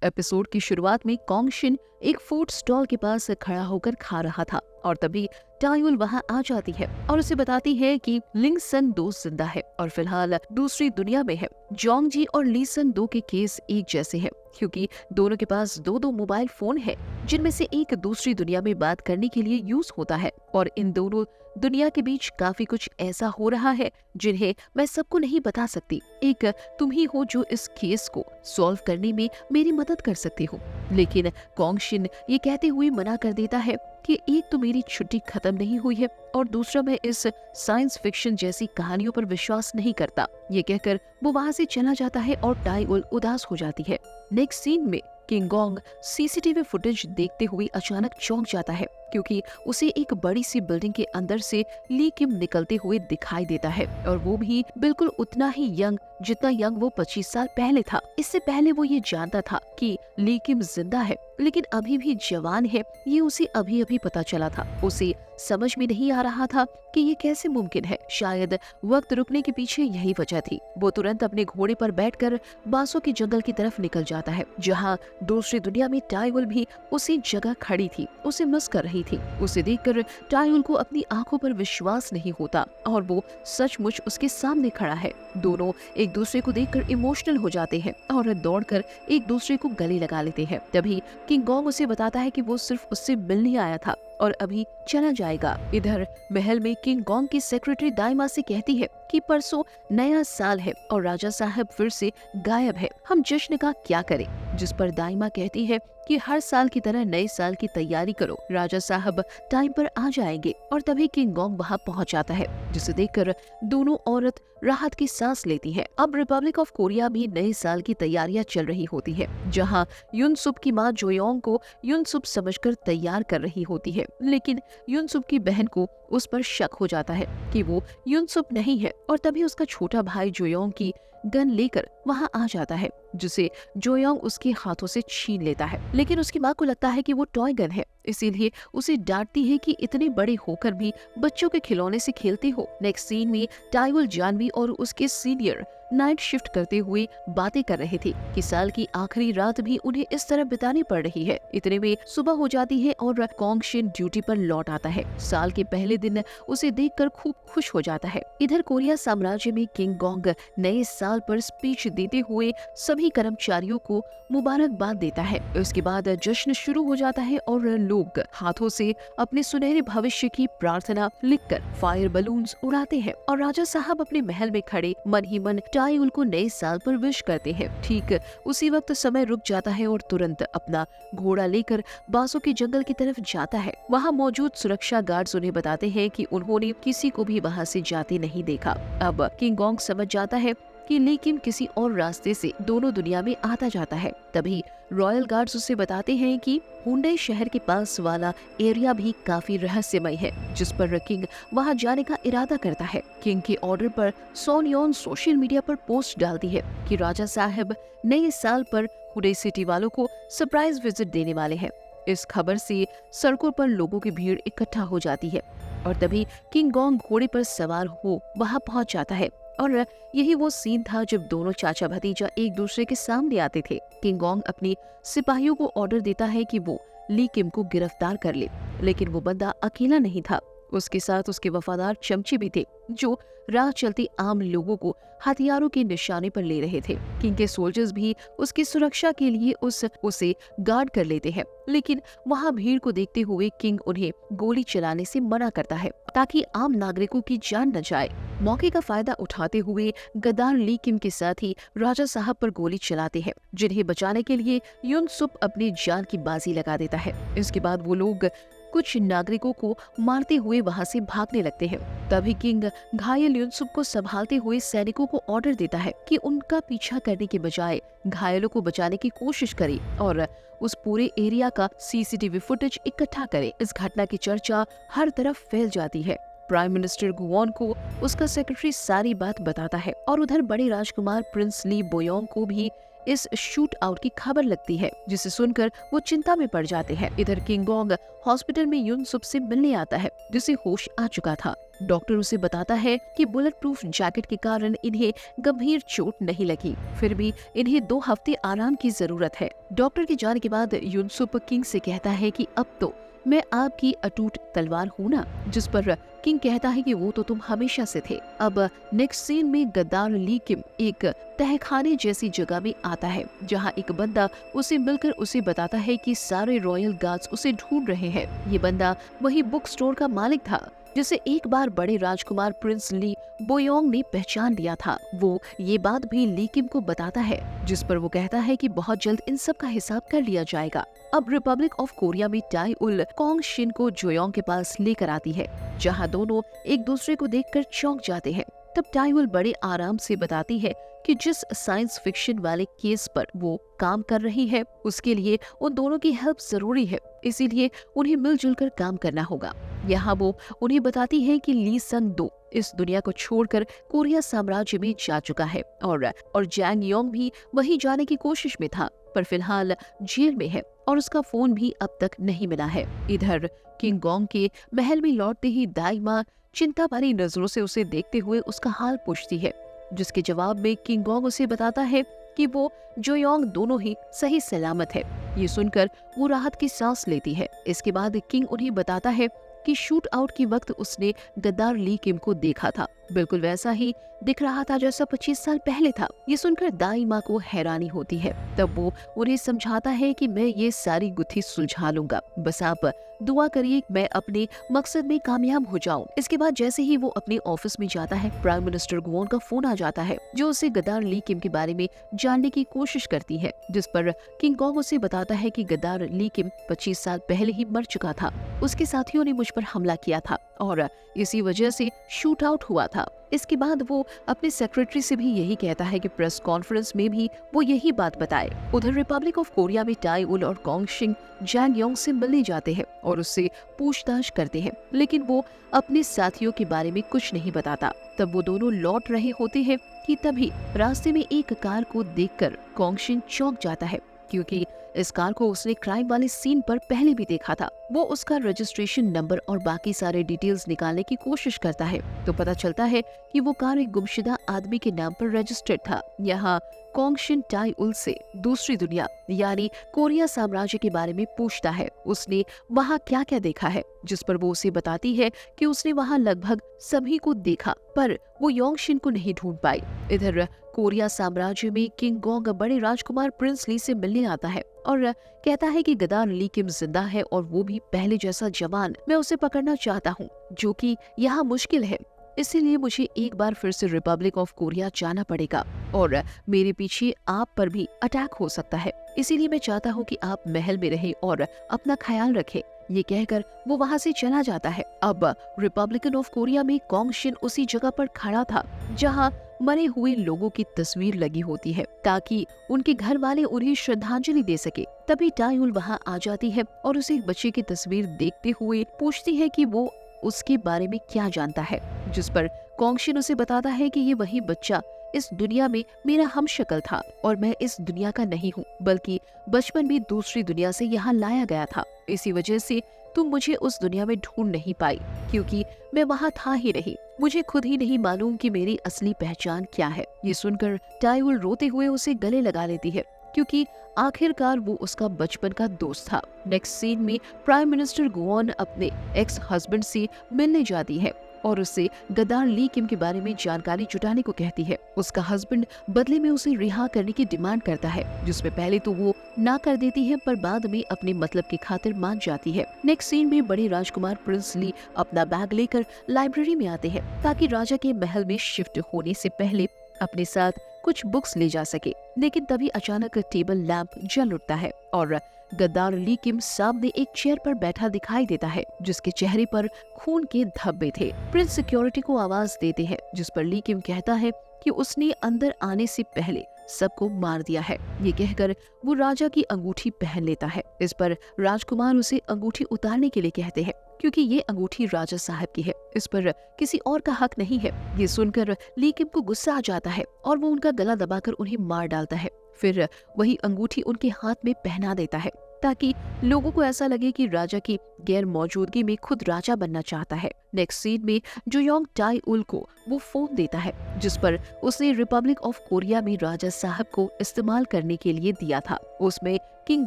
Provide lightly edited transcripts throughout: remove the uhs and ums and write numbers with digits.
Episode की शुरुआत में कॉन्गशिन एक फूड स्टॉल के पास खड़ा होकर खा रहा था और तभी टायुल वहां आ जाती है और उसे बताती है कि लिंगसन दो जिंदा है और फिलहाल दूसरी दुनिया में है। जोंगजी और लीसन दो के केस एक जैसे हैं क्योंकि दोनों के पास दो दो मोबाइल फोन है जिनमें से एक दूसरी दुनिया में बात करने के लिए यूज होता है और इन दोनों दुनिया के बीच काफी कुछ ऐसा हो रहा है जिन्हें मैं सबको नहीं बता सकती। एक तुम ही हो जो इस केस को सॉल्व करने में मेरी मदद कर सकती हो। लेकिन कॉन्गशिन ये कहते हुए मना कर देता है कि एक तो मेरी छुट्टी खत्म नहीं हुई है और दूसरा मैं इस साइंस फिक्शन जैसी कहानियों पर विश्वास नहीं करता। ये कहकर वो वहाँ से चला जाता है और टाइउल उदास हो जाती है। नेक्स्ट सीन में किंग गोंग सीसीटीवी फुटेज देखते हुए अचानक चौंक जाता है क्योंकि उसे एक बड़ी सी बिल्डिंग के अंदर से ली किम निकलते हुए दिखाई देता है और वो भी बिल्कुल उतना ही यंग जितना यंग वो 25 साल पहले था। इससे पहले वो ये जानता था कि ली किम जिंदा है लेकिन अभी भी जवान है, ये उसे अभी अभी पता चला था। उसे समझ में नहीं आ रहा था कि ये कैसे मुमकिन है। शायद वक्त रुकने के पीछे यही वजह थी। वो तुरंत अपने घोड़े पर बैठकर बांसों के जंगल की तरफ निकल जाता है जहाँ दूसरी दुनिया में टाइवल भी उसी जगह खड़ी थी, उसे मिस कर रही थी। उसे देखकर टाइवल को अपनी आंखों पर विश्वास नहीं होता और वो सचमुच उसके सामने खड़ा है। दोनों एक दूसरे को देखकर इमोशनल हो जाते हैं और दौड़कर एक दूसरे को गले लगा लेते हैं। तभी किंग गोंग उसे बताता है कि वो सिर्फ उससे मिलने आया था और अभी चला जाएगा। इधर महल में किंग गोंग की सेक्रेटरी दाइमा से कहती है कि परसों नया साल है और राजा साहब फिर से गायब है, हम जश्न का क्या करें। जिस पर दाइमा कहती है कि हर साल की तरह नए साल की तैयारी करो, राजा साहब टाइम पर आ जाएंगे। और तभी किंग गोंग वहाँ पहुँच जाता है जिसे देखकर दोनों औरत राहत की सांस लेती है। अब रिपब्लिक ऑफ कोरिया भी नए साल की तैयारियां चल रही होती है जहां युनसुप की मां जोयोंग को युनसुप समझकर तैयार कर रही होती है, लेकिन युनसुप की बहन को उस पर शक हो जाता है कि वो युनसुप नहीं है और तभी उसका छोटा भाई जोयोंग की गन लेकर वहां आ जाता है जिसे जोयोंग उसके हाथों से छीन लेता है। लेकिन उसकी मां को लगता है कि वो टॉय गन है, इसीलिए उसे डांटती है कि इतने बड़े होकर भी बच्चों के खिलौने से खेलते हो। नेक्स्ट सीन में टाइवल जानवी और उसके सीनियर नाइट शिफ्ट करते हुए बातें कर रहे थे कि साल की आखिरी रात भी उन्हें इस तरह बितानी पड़ रही है। इतने में सुबह हो जाती है और कॉन्गशिन ड्यूटी पर लौट आता है। साल के पहले दिन उसे देखकर खूब खुश हो जाता है। इधर कोरिया साम्राज्य में किंग गोंग नए साल पर स्पीच देते हुए सभी कर्मचारियों को मुबारकबाद देता है। उसके बाद जश्न शुरू हो जाता है और लोग हाथों से अपने सुनहरे भविष्य की प्रार्थना लिखकर फायर बलून्स उड़ाते हैं और राजा साहब अपने महल में खड़े मन ही मन टाइउल को नए साल पर विश करते हैं। ठीक उसी वक्त समय रुक जाता है और तुरंत अपना घोड़ा लेकर बांसों के जंगल की तरफ जाता है। वहाँ मौजूद सुरक्षा गार्ड्स उन्हें बताते हैं कि उन्होंने किसी को भी वहाँ से जाते नहीं देखा। अब किंग गोंग समझ जाता है कि लेकिन किसी और रास्ते से दोनों दुनिया में आता जाता है। तभी रॉयल गार्ड्स उसे बताते हैं कि हुंडई शहर के पास वाला एरिया भी काफी रहस्यमय है जिस पर किंग वहां जाने का इरादा करता है। किंग के ऑर्डर पर सोनयोन सोशल मीडिया पर पोस्ट डालती है कि राजा साहब नए साल पर हुंडई सिटी वालों को सरप्राइज विजिट देने वाले हैं। इस खबर से सड़कों पर लोगों की भीड़ इकट्ठा हो जाती है और तभी किंग गोंग घोड़े पर सवार हो वहां पहुंच जाता है और यही वो सीन था जब दोनों चाचा भतीजा एक दूसरे के सामने आते थे। किंग गोंग अपनी सिपाहियों को ऑर्डर देता है कि वो ली किम को गिरफ्तार कर ले, लेकिन वो बंदा अकेला नहीं था, उसके साथ उसके वफादार चमचे भी थे जो राह चलते आम लोगों को हथियारों के निशाने पर ले रहे थे। किंग के सोल्जर्स भी उसकी सुरक्षा के लिए उसे गार्ड कर लेते हैं, लेकिन वहाँ भीड़ को देखते हुए किंग उन्हें गोली चलाने से मना करता है ताकि आम नागरिकों की जान न जाए। मौके का फायदा उठाते हुए गद्दार ली किम के साथ ही राजा साहब पर गोली चलाते हैं, जिन्हें बचाने के लिए युनसुप अपनी जान की बाजी लगा देता है। इसके बाद वो लोग कुछ नागरिकों को मारते हुए वहां से भागने लगते हैं। तभी किंग घायल युनसुप को संभालते हुए सैनिकों को ऑर्डर देता है कि उनका पीछा करने के बजाय घायलों को बचाने की कोशिश करे और उस पूरे एरिया का सीसीटीवी फुटेज इकट्ठा करे। इस घटना की चर्चा हर तरफ फैल जाती है। प्राइम मिनिस्टर गुवॉन को उसका सेक्रेटरी सारी बात बताता है और उधर बड़े राजकुमार प्रिंस ली बोयोंग को भी इस शूट आउट की खबर लगती है, जिसे सुनकर वो चिंता में पड़ जाते हैं। इधर किंग गोंग हॉस्पिटल में युनसुप से मिलने आता है जिसे होश आ चुका था। डॉक्टर उसे बताता है कि बुलेट प्रूफ जैकेट के कारण इन्हें गंभीर चोट नहीं लगी, फिर भी इन्हें 2 हफ्ते आराम की जरूरत है। डॉक्टर के जाने के बाद युनसुप किंग से कहता है कि अब तो मैं आपकी अटूट तलवार हूँ ना, जिस पर किंग कहता है कि वो तो तुम हमेशा से थे। अब नेक्स्ट सीन में गद्दार ली किम एक तहखाने जैसी जगह में आता है, जहाँ एक बंदा उसे मिलकर उसे बताता है कि सारे रॉयल गार्ड्स उसे ढूंढ रहे हैं। ये बंदा वही बुक स्टोर का मालिक था जिसे एक बार बड़े राजकुमार प्रिंस ली बोयोंग ने पहचान लिया था। वो ये बात भी ली किम को बताता है, जिस पर वो कहता है कि बहुत जल्द इन सब का हिसाब कर लिया जाएगा। अब रिपब्लिक ऑफ कोरिया में टाई उल कोंग शिन को जोयोंग के पास लेकर आती है, जहां दोनों एक दूसरे को देखकर चौंक जाते हैं। तब टाई उल बड़े आराम से बताती है कि जिस साइंस फिक्शन वाले केस पर वो काम कर रही है उसके लिए उन दोनों की हेल्प जरूरी है, इसीलिए उन्हें मिलजुल कर काम करना होगा। यहाँ वो उन्हें बताती है कि ली सन दो इस दुनिया को छोड़कर कोरिया साम्राज्य में जा चुका है और जैंग योंग भी वहीं जाने की कोशिश में था, पर फिलहाल जेल में है और उसका फोन भी अब तक नहीं मिला है। इधर किंग गोंग के महल में लौटते ही दाई माँ चिंता भरी नजरों से उसे देखते हुए उसका हाल पूछती है, जिसके जवाब में किंग गोंग उसे बताता है कि वो जोयोंग दोनों ही सही सलामत है। ये सुनकर वो राहत की सांस लेती है। इसके बाद किंग उन्हें बताता है कि शूट आउट के वक्त उसने गद्दार ली किम को देखा था, बिल्कुल वैसा ही दिख रहा था जैसा 25 साल पहले था। ये सुनकर दाई माँ को हैरानी होती है। तब वो उन्हें समझाता है कि मैं ये सारी गुत्थी सुलझा लूंगा, बस आप दुआ करिए मैं अपने मकसद में कामयाब हो जाऊं। इसके बाद जैसे ही वो अपने ऑफिस में जाता है, प्राइम मिनिस्टर गुओन का फोन आ जाता है, जो उसे गद्दार ली किम के बारे में जानने की कोशिश करती है, जिस पर किंग गोंग उसे बताता है कि गद्दार ली किम 25 साल पहले ही मर चुका था। उसके साथियों ने मुझ पर हमला किया था और इसी वजह से शूट आउट हुआ था। इसके बाद वो अपने सेक्रेटरी से भी यही कहता है कि प्रेस कॉन्फ्रेंस में भी वो यही बात बताए। उधर रिपब्लिक ऑफ कोरिया में टाई उल और कोंग शिन जैंग योंग से मिलने जाते हैं और उससे पूछताछ करते हैं, लेकिन वो अपने साथियों के बारे में कुछ नहीं बताता। तब वो दोनों लौट रहे होते हैं कि तभी रास्ते में एक कार को देखकर कोंग शिन चौंक जाता है, क्योंकि इस कार को उसने क्राइम वाले सीन पर पहले भी देखा था। वो उसका रजिस्ट्रेशन नंबर और बाकी सारे डिटेल्स निकालने की कोशिश करता है तो पता चलता है कि वो कार एक गुमशुदा आदमी के नाम पर रजिस्टर्ड था। यहाँ कोंग शिन टाई उल से दूसरी दुनिया यानी कोरिया साम्राज्य के बारे में पूछता है, उसने वहाँ क्या क्या देखा है, जिस पर वो उसे बताती है कि उसने वहाँ लगभग सभी को देखा, पर वो योंग शिन को नहीं ढूंढ पाई। इधर कोरिया साम्राज्य में किंग गोंग बड़े राजकुमार प्रिंस ली से मिलने आता है और कहता है कि गद्दार ली किम जिंदा है और वो भी पहले जैसा जवान। मैं उसे पकड़ना चाहता हूँ, जो कि यहाँ मुश्किल है, इसीलिए मुझे एक बार फिर से रिपब्लिक ऑफ कोरिया जाना पड़ेगा और मेरे पीछे आप पर भी अटैक हो सकता है, इसीलिए मैं चाहता हूँ कि आप महल में रहें और अपना ख्याल रखें। ये कहकर वो वहाँ से चला जाता है। अब रिपब्लिकन ऑफ कोरिया में कोंग शिन उसी जगह पर खड़ा था जहाँ मरे हुए लोगों की तस्वीर लगी होती है, ताकि उनके घर वाले उन्हें श्रद्धांजलि दे सके। तभी टाई उल वहाँ आ जाती है और उसे एक बच्चे की तस्वीर देखते हुए पूछती है कि वो उसके बारे में क्या जानता है, जिस पर कोंग शिन उसे बताता है कि ये वही बच्चा इस दुनिया में मेरा हमशक्ल था और मैं इस दुनिया का नहीं हूँ, बल्कि बचपन में दूसरी दुनिया से यहाँ लाया गया था। इसी वजह से तुम मुझे उस दुनिया में ढूंढ नहीं पाई, क्योंकि मैं वहाँ था ही नहीं। मुझे खुद ही नहीं मालूम कि मेरी असली पहचान क्या है। ये सुनकर टाई उल रोते हुए उसे गले लगा लेती है, क्योंकि आखिरकार वो उसका बचपन का दोस्त था। नेक्स्ट सीन में प्राइम मिनिस्टर गुओन अपने एक्स हस्बैंड से मिलने जाती है और उससे गद्दार ली किम के बारे में जानकारी जुटाने को कहती है। उसका हस्बैंड बदले में उसे रिहा करने की डिमांड करता है, जिसमें पहले तो वो ना कर देती है, पर बाद में अपने मतलब की खातिर मान जाती है। नेक्स्ट सीन में बड़े राजकुमार प्रिंस ली अपना बैग लेकर लाइब्रेरी में आते हैं, ताकि राजा के महल में शिफ्ट होने से पहले अपने साथ कुछ बुक्स ले जा सके। लेकिन तभी अचानक टेबल लैंप जल उठता है और गद्दार ली किम सामने एक चेयर पर बैठा दिखाई देता है, जिसके चेहरे पर खून के धब्बे थे। प्रिंस सिक्योरिटी को आवाज देते हैं, जिस पर ली किम कहता है कि उसने अंदर आने से पहले सबको मार दिया है। ये कहकर वो राजा की अंगूठी पहन लेता है। इस पर राजकुमार उसे अंगूठी उतारने के लिए कहते हैं, क्योंकि ये अंगूठी राजा साहब की है, इस पर किसी और का हक नहीं है। ये सुनकर ली किम को गुस्सा आ जाता है और वो उनका गला दबाकर उन्हें मार डालता है। फिर वही अंगूठी उनके हाथ में पहना देता है। ताकि लोगों को ऐसा लगे कि राजा की गैर मौजूदगी में खुद राजा बनना चाहता है। नेक्स्ट सीन में जोयोंग टाई उल को वो फोन देता है जिस पर उसने रिपब्लिक ऑफ कोरिया में राजा साहब को इस्तेमाल करने के लिए दिया था। उसमें किंग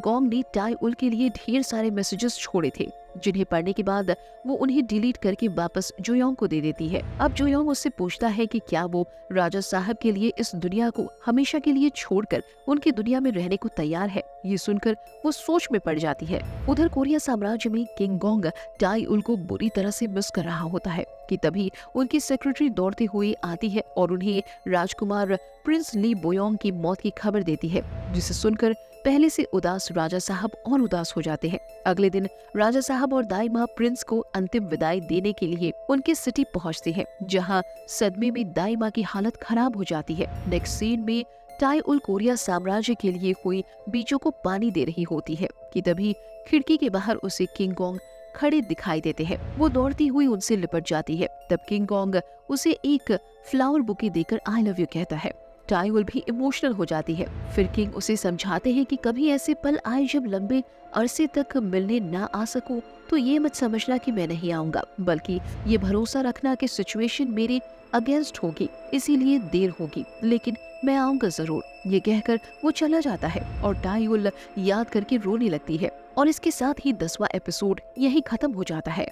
गोंग ने टाई उल के लिए ढेर सारे मैसेजेस छोड़े थे जिन्हें पढ़ने के बाद वो उन्हें डिलीट करके वापस जोयोंग को दे देती है। अब जोयोंग उससे पूछता है कि क्या वो राजा साहब के लिए इस दुनिया को हमेशा के लिए छोड़कर उनकी दुनिया में रहने को तैयार है। ये सुनकर वो सोच में पड़ जाती है। उधर कोरिया साम्राज्य में किंग गोंग टाई उल को बुरी तरह से मिस कर रहा होता है कि तभी उनकी सेक्रेटरी दौड़ते हुए आती है और उन्हें राजकुमार प्रिंस ली बोयोंग की मौत की खबर देती है, जिसे सुनकर पहले से उदास राजा साहब और उदास हो जाते हैं। अगले दिन राजा साहब और दाई माँ प्रिंस को अंतिम विदाई देने के लिए उनकी सिटी पहुंचते हैं, जहां सदमे में दाई माँ की हालत खराब हो जाती है। नेक्स्ट सीन में टाई उल कोरिया साम्राज्य के लिए हुई बीजों को पानी दे रही होती है कि तभी खिड़की के बाहर उसे किंग गोंग खड़े दिखाई देते हैं। वो दौड़ती हुई उनसे लिपट जाती है। तब किंग गोंग उसे एक फ्लावर बुके देकर आई लव यू कहता है। टाई उल भी इमोशनल हो जाती है। फिर किंग उसे समझाते हैं कि कभी ऐसे पल आए जब लंबे अरसे तक मिलने ना आ सकूं, तो ये मत समझना कि मैं नहीं आऊंगा, बल्कि ये भरोसा रखना कि सिचुएशन मेरे अगेंस्ट होगी, इसीलिए देर होगी, लेकिन मैं आऊंगा जरूर। ये कहकर वो चला जाता है और टाई उल याद करके रोने लगती है। और इसके साथ ही 10वां एपिसोड यही खत्म हो जाता है।